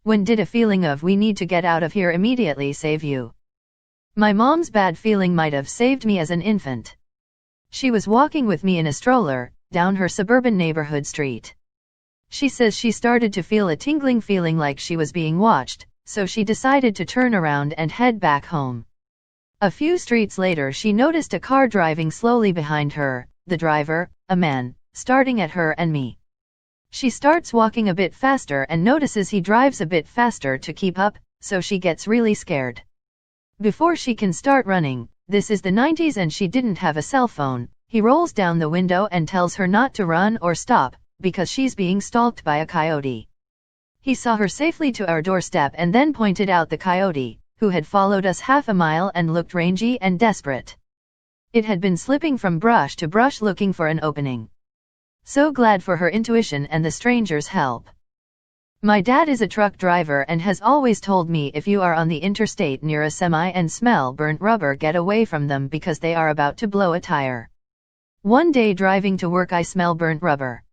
When did a feeling of we need to get out of here immediately save you? My mom's bad feeling might have saved me as an infant. She was walking with me in a stroller, down her suburban neighborhood street. She says she started to feel a tingling feeling like she was being watched, so she decided to turn around and head back home. A few streets later she noticed a car driving slowly behind her, the driver, a man, starting at her and me. She starts walking a bit faster and notices he drives a bit faster to keep up, so she gets really scared. Before she can start running, this is the 90s and she didn't have a cell phone, he rolls down the window and tells her not to run or stop, because she's being stalked by a coyote. He saw her safely to our doorstep and then pointed out the coyote, who had followed us half a mile and looked rangy and desperate. It had been slipping from brush to brush looking for an opening. So glad for her intuition and the stranger's help. My dad is a truck driver and has always told me if you are on the interstate near a semi and smell burnt rubber, get away from them because they are about to blow a tire. One day driving to work I smell burnt rubber.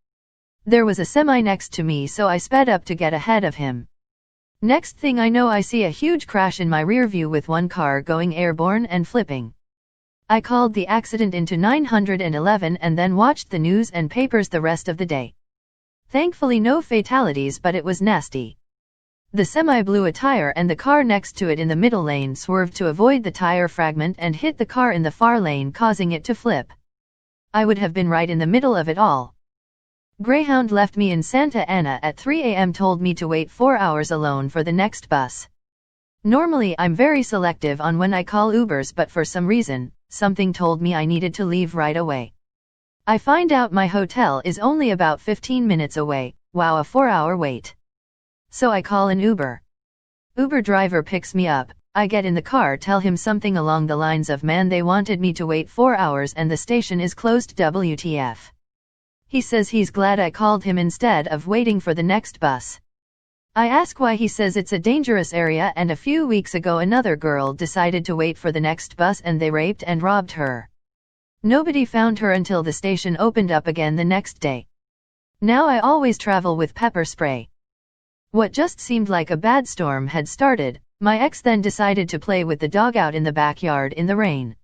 There was a semi next to me, so I sped up to get ahead of him. Next thing I know I see a huge crash in my rear view with one car going airborne and flipping. I called the accident into 911 and then watched the news and papers the rest of the day. Thankfully no fatalities, but it was nasty. The semi blew a tire and the car next to it in the middle lane swerved to avoid the tire fragment and hit the car in the far lane, causing it to flip. I would have been right in the middle of it all. Greyhound left me in Santa Ana at 3 a.m. told me to wait 4 hours alone for the next bus. Normally I'm very selective on when I call Ubers, but for some reason, something told me I needed to leave right away. I find out my hotel is only about 15 minutes away. Wow, a 4-hour wait. So I call an Uber. Uber driver picks me up. I get in the car, tell him something along the lines of, man, they wanted me to wait 4 hours and the station is closed, WTF. He says he's glad I called him instead of waiting for the next bus. I ask why. He says it's a dangerous area and a few weeks ago another girl decided to wait for the next bus and they raped and robbed her. Nobody found her until the station opened up again the next day. Now I always travel with pepper spray. What just seemed like a bad storm had started. My ex then decided to play with the dog out in the backyard in the rain.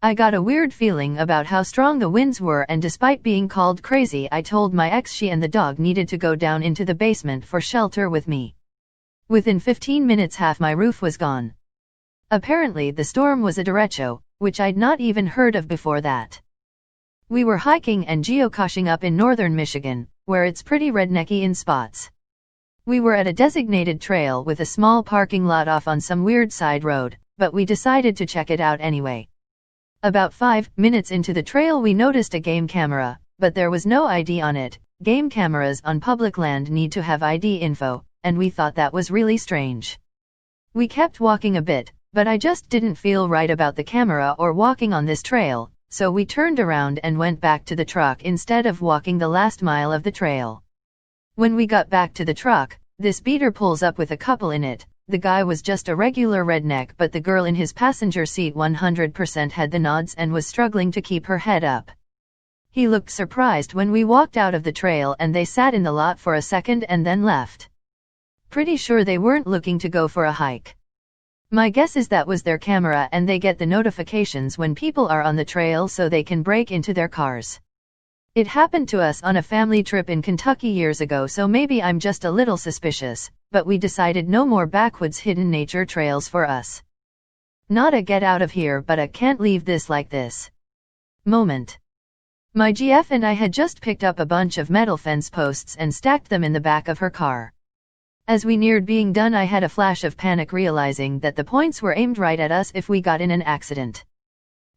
I got a weird feeling about how strong the winds were, and despite being called crazy, I told my ex she and the dog needed to go down into the basement for shelter with me. Within 15 minutes half my roof was gone. Apparently the storm was a derecho, which I'd not even heard of before that. We were hiking and geocaching up in northern Michigan, where it's pretty rednecky in spots. We were at a designated trail with a small parking lot off on some weird side road, but we decided to check it out anyway. About 5 minutes into the trail we noticed a game camera, but there was no ID on it. Game cameras on public land need to have ID info, and we thought that was really strange. We kept walking a bit, but I just didn't feel right about the camera or walking on this trail, so we turned around and went back to the truck instead of walking the last mile of the trail. When we got back to the truck, this beater pulls up with a couple in it. The guy was just a regular redneck, but the girl in his passenger seat 100% had the nods and was struggling to keep her head up. He looked surprised when we walked out of the trail and they sat in the lot for a second and then left. Pretty sure they weren't looking to go for a hike. My guess is that was their camera and they get the notifications when people are on the trail so they can break into their cars. It happened to us on a family trip in Kentucky years ago, so maybe I'm just a little suspicious, but we decided no more backwoods hidden nature trails for us. Not a get out of here, but a can't leave this like this moment. My GF and I had just picked up a bunch of metal fence posts and stacked them in the back of her car. As we neared being done, I had a flash of panic, realizing that the points were aimed right at us if we got in an accident.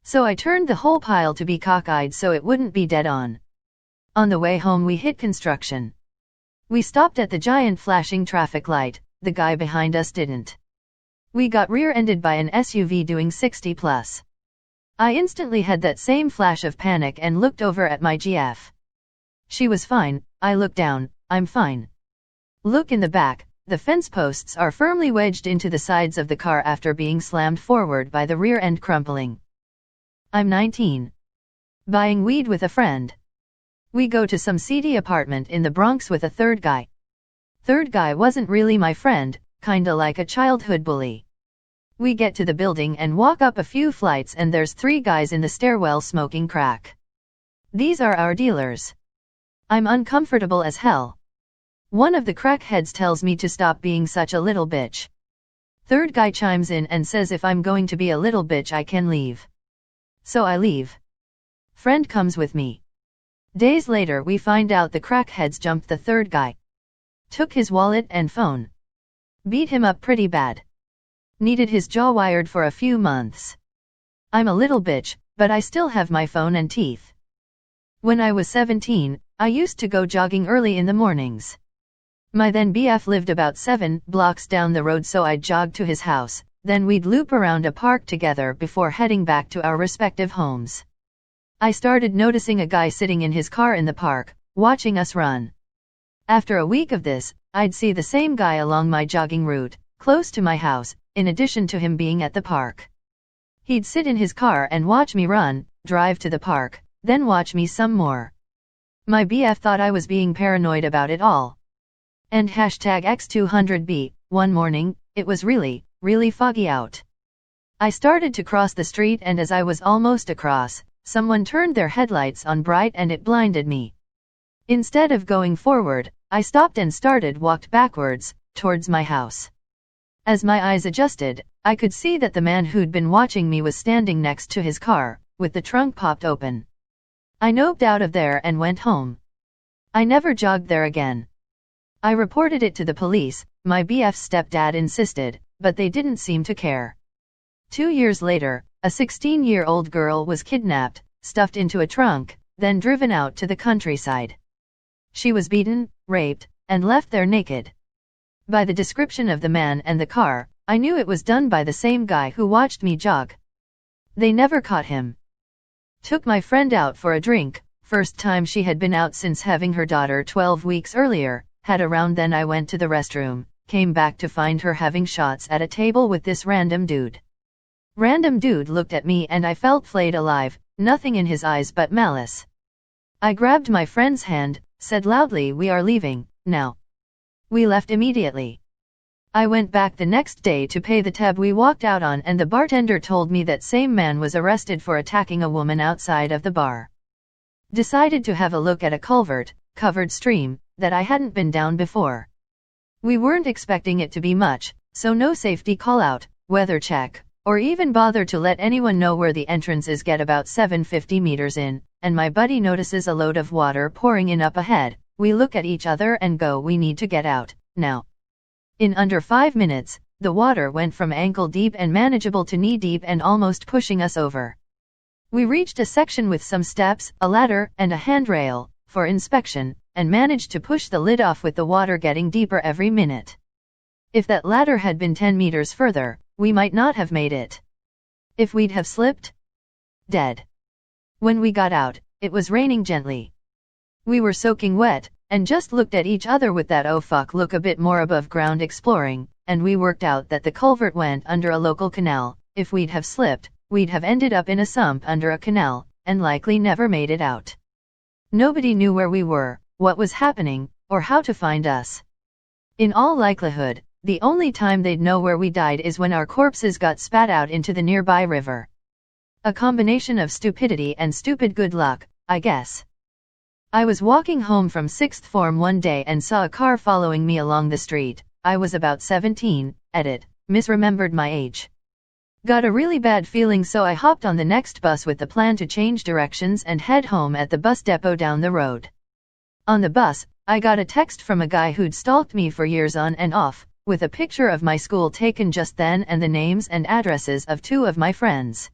So I turned the whole pile to be cockeyed so it wouldn't be dead on. On the way home we hit construction. We stopped at the giant flashing traffic light, the guy behind us didn't. We got rear-ended by an SUV doing 60 plus. I instantly had that same flash of panic and looked over at my GF. She was fine. I looked down. I'm fine. Look in the back, the fence posts are firmly wedged into the sides of the car after being slammed forward by the rear end crumpling. I'm 19. Buying weed with a friend. We go to some seedy apartment in the Bronx with a third guy. Third guy wasn't really my friend, kinda like a childhood bully. We get to the building and walk up a few flights and there's 3 guys in the stairwell smoking crack. These are our dealers. I'm uncomfortable as hell. One of the crackheads tells me to stop being such a little bitch. Third guy chimes in and says if I'm going to be a little bitch I can leave. So I leave. Friend comes with me. Days later we find out the crackheads jumped the third guy. Took his wallet and phone. Beat him up pretty bad. Needed his jaw wired for a few months. I'm a little bitch, but I still have my phone and teeth. When I was 17, I used to go jogging early in the mornings. My then BF lived about 7 blocks down the road, so I'd jog to his house, then we'd loop around a park together before heading back to our respective homes. I started noticing a guy sitting in his car in the park, watching us run. After a week of this, I'd see the same guy along my jogging route, close to my house, in addition to him being at the park. He'd sit in his car and watch me run, drive to the park, then watch me some more. My BF thought I was being paranoid about it all. And #X200B, one morning, it was really foggy out. I started to cross the street and as I was almost across, someone turned their headlights on bright and it blinded me. Instead of going forward, I stopped and walked backwards, towards my house. As my eyes adjusted, I could see that the man who'd been watching me was standing next to his car, with the trunk popped open. I noped out of there and went home. I never jogged there again. I reported it to the police, my BF's stepdad insisted, but they didn't seem to care. 2 years later, a 16-year-old girl was kidnapped, stuffed into a trunk, then driven out to the countryside. She was beaten, raped, and left there naked. By the description of the man and the car, I knew it was done by the same guy who watched me jog. They never caught him. Took my friend out for a drink, first time she had been out since having her daughter 12 weeks earlier, had around then I went to the restroom, came back to find her having shots at a table with this random dude. Random dude looked at me and I felt flayed alive, nothing in his eyes but malice. I grabbed my friend's hand, said loudly, "We are leaving, now." We left immediately. I went back the next day to pay the tab we walked out on and the bartender told me that same man was arrested for attacking a woman outside of the bar. Decided to have a look at a culvert, covered stream, that I hadn't been down before. We weren't expecting it to be much, so no safety call-out, weather check, or even bother to let anyone know where the entrance is. Get about 750 meters in, and my buddy notices a load of water pouring in up ahead. We look at each other and go, "We need to get out, now." In under 5 minutes, the water went from ankle deep and manageable to knee deep and almost pushing us over. We reached a section with some steps, a ladder, and a handrail, for inspection, and managed to push the lid off with the water getting deeper every minute. If that ladder had been 10 meters further, we might not have made it. If we'd have slipped, dead. When we got out, it was raining gently. We were soaking wet, and just looked at each other with that "oh fuck" look, a bit more above ground exploring, and we worked out that the culvert went under a local canal. If we'd have slipped, we'd have ended up in a sump under a canal, and likely never made it out. Nobody knew where we were, what was happening, or how to find us. In all likelihood, the only time they'd know where we died is when our corpses got spat out into the nearby river. A combination of stupidity and stupid good luck, I guess. I was walking home from 6th form one day and saw a car following me along the street. I was about 17, misremembered my age. Got a really bad feeling, so I hopped on the next bus with the plan to change directions and head home at the bus depot down the road. On the bus, I got a text from a guy who'd stalked me for years on and off, with a picture of my school taken just then and the names and addresses of 2 of my friends.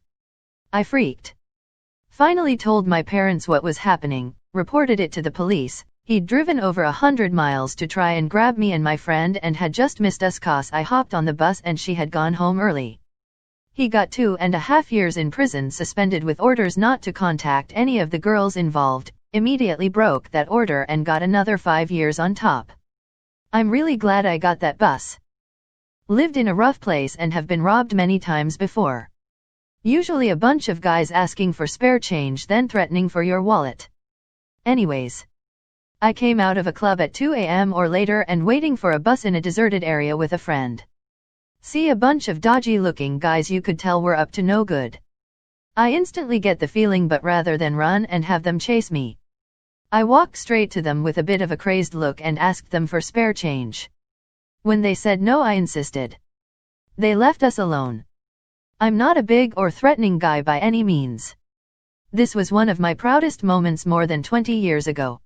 I freaked. Finally told my parents what was happening, reported it to the police. He'd driven over 100 miles to try and grab me and my friend and had just missed us 'cause I hopped on the bus and she had gone home early. He got 2.5 years in prison, suspended with orders not to contact any of the girls involved, immediately broke that order and got another 5 years on top. I'm really glad I got that bus. Lived in a rough place and have been robbed many times before. Usually a bunch of guys asking for spare change then threatening for your wallet. Anyways. I came out of a club at 2 a.m. or later and waiting for a bus in a deserted area with a friend. See a bunch of dodgy-looking guys you could tell were up to no good. I instantly get the feeling, but rather than run and have them chase me, I walked straight to them with a bit of a crazed look and asked them for spare change. When they said no, I insisted. They left us alone. I'm not a big or threatening guy by any means. This was one of my proudest moments more than 20 years ago.